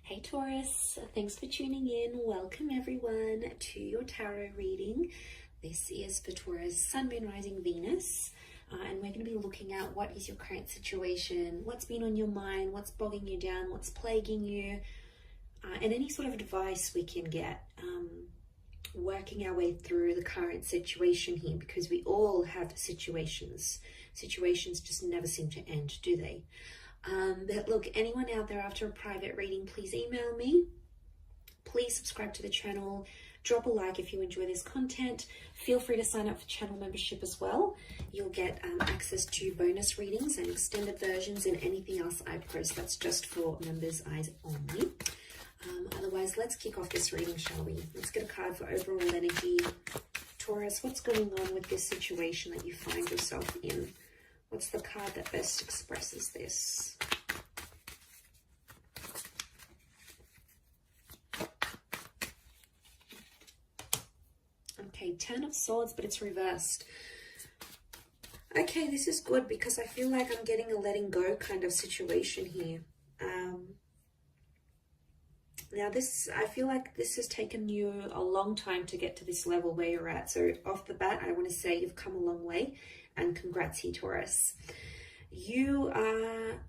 Hey Taurus, thanks for tuning in. Welcome everyone to your tarot reading. This is for Taurus, Sun, Moon, Rising, Venus. And we're going to be looking at what is your current situation, what's been on your mind, what's bogging you down, what's plaguing you, and any sort of advice we can get working our way through the current situation here, because we all have situations. Situations just never seem to end, do they? But look, anyone out there after a private reading, please email me. Please subscribe to the channel. Drop a like if you enjoy this content. Feel free to sign up for channel membership as well. You'll get access to bonus readings and extended versions and anything else I post. That's just for members' eyes only. Otherwise, let's kick off this reading, shall we? Let's get a card for overall energy. Taurus, what's going on with this situation that you find yourself in? What's the card that best expresses this? Okay, 10 of Swords, but it's reversed. Okay, this is good because I feel like I'm getting a letting go kind of situation here. Now I feel like this has taken you a long time to get to this level where you're at. So off the bat, I want to say you've come a long way, and congrats here, Taurus. You are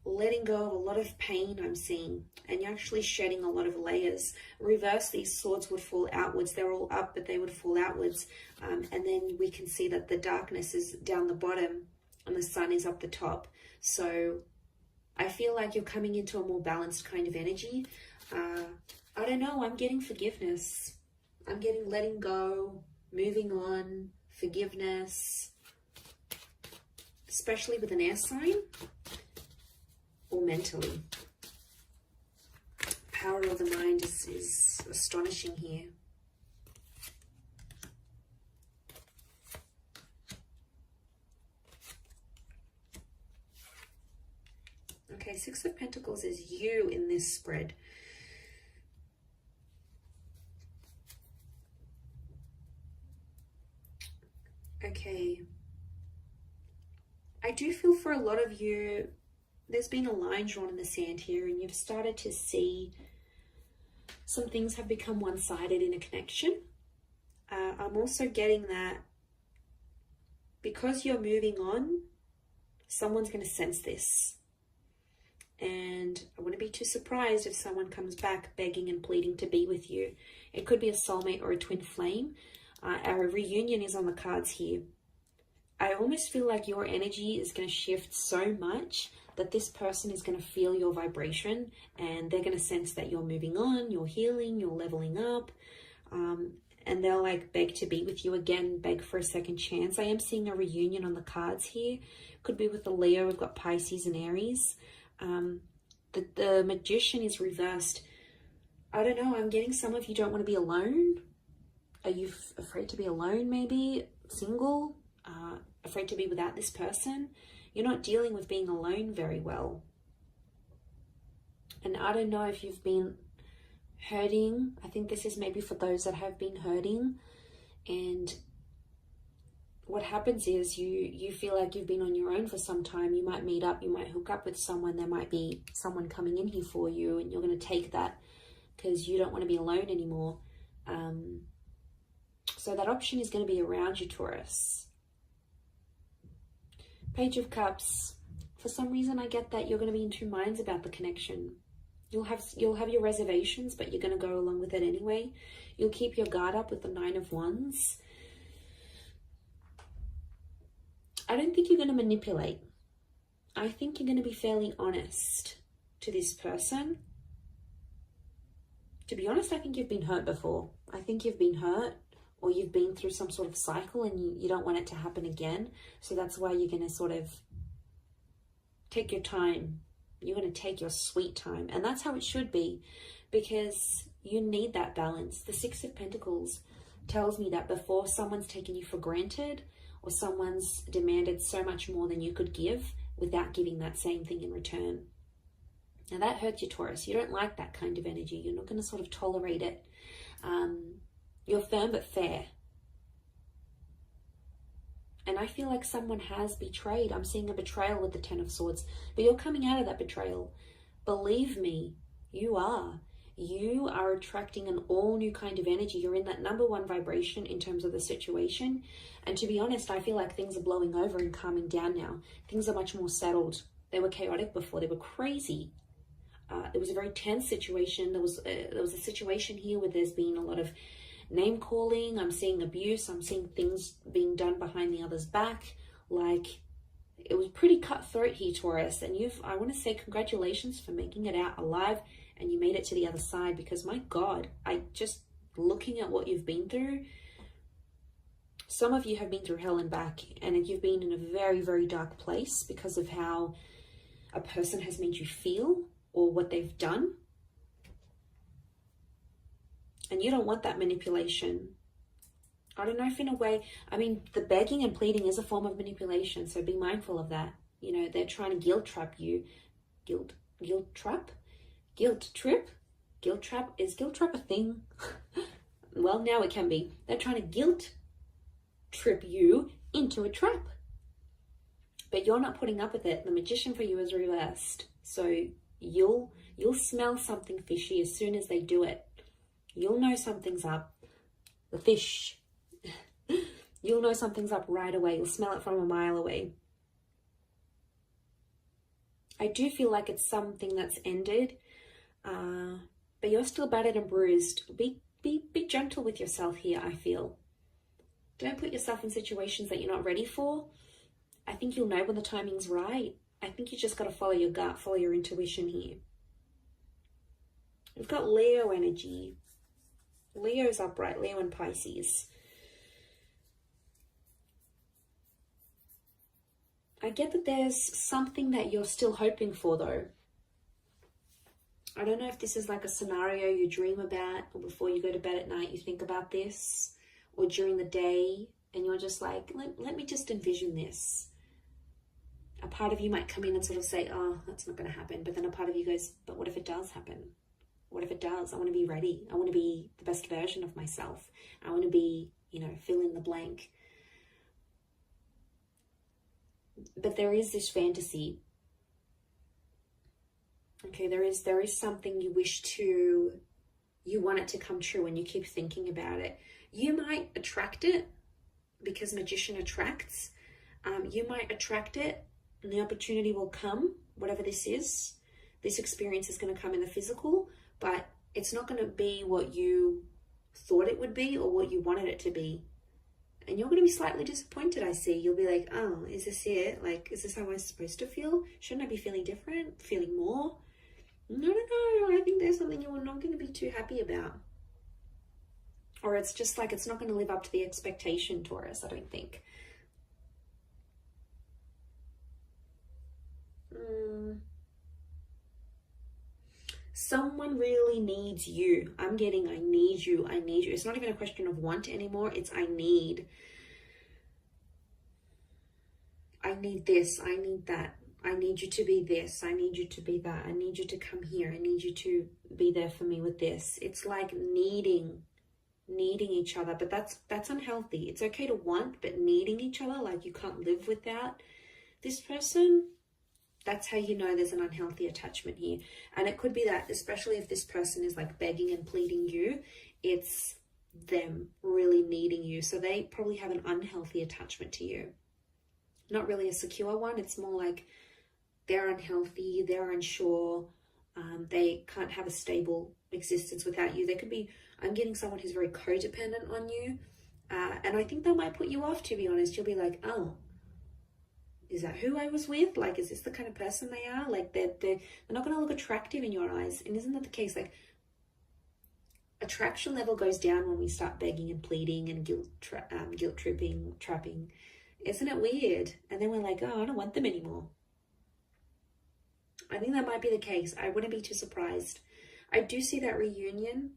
letting go of a lot of pain, I'm seeing, and you're actually shedding a lot of layers. Reverse, these swords would fall outwards. They're all up, but they would fall outwards. And then we can see that the darkness is down the bottom and the sun is up the top. So I feel like you're coming into a more balanced kind of energy. I don't know, I'm getting forgiveness. I'm getting letting go, moving on, forgiveness, especially with an air sign or mentally. Power of the mind is astonishing here. Okay, Six of Pentacles is you in this spread. Okay, I do feel for a lot of you, there's been a line drawn in the sand here, and you've started to see some things have become one-sided in a connection. I'm also getting that because you're moving on, someone's going to sense this. And I wouldn't be too surprised if someone comes back begging and pleading to be with you. It could be a soulmate or a twin flame. Our reunion is on the cards here. I almost feel like your energy is going to shift so much that this person is going to feel your vibration, and they're going to sense that you're moving on, you're healing, you're leveling up, and they'll like beg to be with you again, beg for a second chance. I am seeing a reunion on the cards here. Could be with a Leo. We've got Pisces and Aries. The Magician is reversed. I don't know. I'm getting some of you don't want to be alone. Are you afraid to be alone, maybe? Single? Afraid to be without this person? You're not dealing with being alone very well. And I don't know if you've been hurting. I think this is maybe for those that have been hurting. And what happens is you feel like you've been on your own for some time. You might meet up, you might hook up with someone. There might be someone coming in here for you, and you're going to take that because you don't want to be alone anymore. So that option is going to be around you, Taurus. Page of Cups. For some reason, I get that you're going to be in two minds about the connection. You'll have your reservations, but you're going to go along with it anyway. You'll keep your guard up with the Nine of Wands. I don't think you're going to manipulate. I think you're going to be fairly honest to this person. To be honest, I think you've been hurt before. I think you've been hurt, or you've been through some sort of cycle and you don't want it to happen again. So that's why you're going to sort of take your time. You're going to take your sweet time. And that's how it should be, because you need that balance. The Six of Pentacles tells me that before someone's taken you for granted, or someone's demanded so much more than you could give without giving that same thing in return. Now that hurts you, Taurus. You don't like that kind of energy. You're not going to sort of tolerate it. You're firm but fair. And I feel like someone has betrayed. I'm seeing a betrayal with the Ten of Swords. But you're coming out of that betrayal. Believe me, You are. You are attracting an all new kind of energy. You're in that number one vibration in terms of the situation. And to be honest, I feel like things are blowing over and calming down now. Things are much more settled. They were chaotic before. They were crazy. It was a very tense situation. There was a situation here where there's been a lot of name calling. I'm seeing abuse. I'm seeing things being done behind the other's back. Like, it was pretty cutthroat here, Taurus. And I want to say congratulations for making it out alive, and you made it to the other side, because my God, looking at what you've been through, some of you have been through hell and back, and you've been in a very, very dark place because of how a person has made you feel or what they've done. And you don't want that manipulation. I don't know if in a way, I mean, the begging and pleading is a form of manipulation, so be mindful of that. You know, they're trying to guilt trap you. Guilt trap? Guilt trip? Guilt trap? Is guilt trap a thing? Well, now it can be. They're trying to guilt trip you into a trap. But you're not putting up with it. The magician for you is reversed. So you'll smell something fishy as soon as they do it. You'll know something's up. The fish. You'll know something's up right away. You'll smell it from a mile away. I do feel like it's something that's ended, but you're still battered and bruised. Be gentle with yourself here, I feel. Don't put yourself in situations that you're not ready for. I think you'll know when the timing's right. I think you just got to follow your gut, follow your intuition here. We've got Leo energy. Leo's upright, Leo and Pisces. I get that there's something that you're still hoping for, though. I don't know if this is like a scenario you dream about, or before you go to bed at night you think about this, or during the day and you're just like, let me just envision this. A part of you might come in and sort of say, oh, that's not going to happen. But then a part of you goes, but what if it does happen? What if it does? I want to be ready. I want to be the best version of myself. I want to be, fill in the blank. But there is this fantasy. Okay, there is something you want it to come true, and you keep thinking about it. You might attract it because magician attracts. You might attract it and the opportunity will come, whatever this is. This experience is going to come in the physical, but it's not going to be what you thought it would be or what you wanted it to be. And you're going to be slightly disappointed, I see. You'll be like, oh, is this it? Like, is this how I'm supposed to feel? Shouldn't I be feeling different? Feeling more? No. I think there's something you're not going to be too happy about. Or it's just like it's not going to live up to the expectation, Taurus, I don't think. Someone really needs you. I'm getting I need you. It's not even a question of want anymore. It's I need. I need this. I need that. I need you to be this. I need you to be that. I need you to come here. I need you to be there for me with this. It's like needing each other, but that's unhealthy. It's okay to want, but needing each other, like you can't live without this person. That's how you know there's an unhealthy attachment here. And it could be that, especially if this person is like begging and pleading you, it's them really needing you. So they probably have an unhealthy attachment to you. Not really a secure one. It's more like they're unhealthy, they're unsure, they can't have a stable existence without you. They could be, I'm getting someone who's very codependent on you. And I think that might put you off, to be honest. You'll be like, oh, is that who I was with? Like, is this the kind of person they are? Like, they're not going to look attractive in your eyes. And isn't that the case? Like, attraction level goes down when we start begging and pleading and guilt tripping, trapping. Isn't it weird? And then we're like, oh, I don't want them anymore. I think that might be the case. I wouldn't be too surprised. I do see that reunion.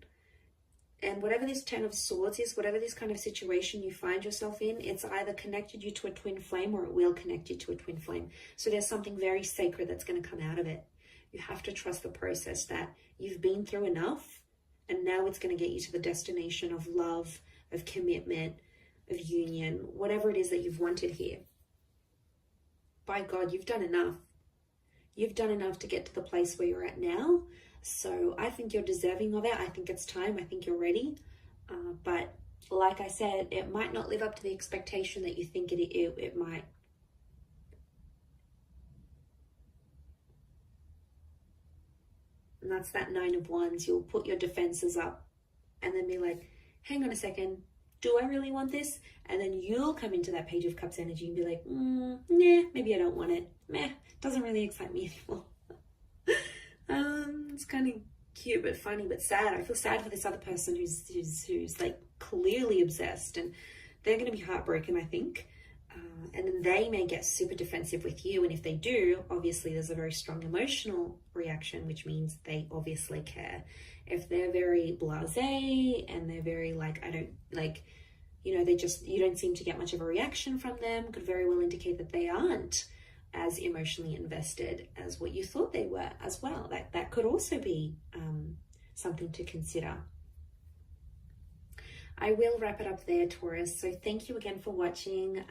And whatever this 10 of Swords is, whatever this kind of situation you find yourself in, it's either connected you to a twin flame or it will connect you to a twin flame. So there's something very sacred that's going to come out of it. You have to trust the process that you've been through enough, and now it's going to get you to the destination of love, of commitment, of union, whatever it is that you've wanted here. By God, you've done enough. You've done enough to get to the place where you're at now. So I think you're deserving of it. I think it's time. I think you're ready. But like I said, it might not live up to the expectation that you think it might. And that's that 9 of Wands. You'll put your defenses up and then be like, hang on a second, do I really want this? And then you'll come into that Page of Cups energy and be like, nah, maybe I don't want it. Meh, doesn't really excite me anymore. It's kind of cute but funny but sad. I feel sad for this other person who's like clearly obsessed, and they're going to be heartbroken, I think. And then they may get super defensive with you, and if they do, obviously there's a very strong emotional reaction, which means they obviously care. If they're very blasé and they're very like, I don't like, you know, you don't seem to get much of a reaction from them, could very well indicate that they aren't as emotionally invested as what you thought they were as well. That could also be something to consider. I will wrap it up there, Taurus. So thank you again for watching,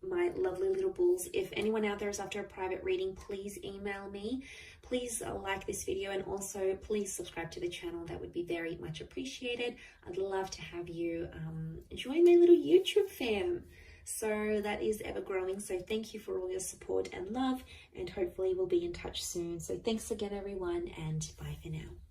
my lovely little bulls. If anyone out there is after a private reading, please email me. Please like this video, and also please subscribe to the channel. That would be very much appreciated. I'd love to have you join my little YouTube fam. So that is ever growing. So thank you for all your support and love, and hopefully we'll be in touch soon. So thanks again, everyone, and bye for now.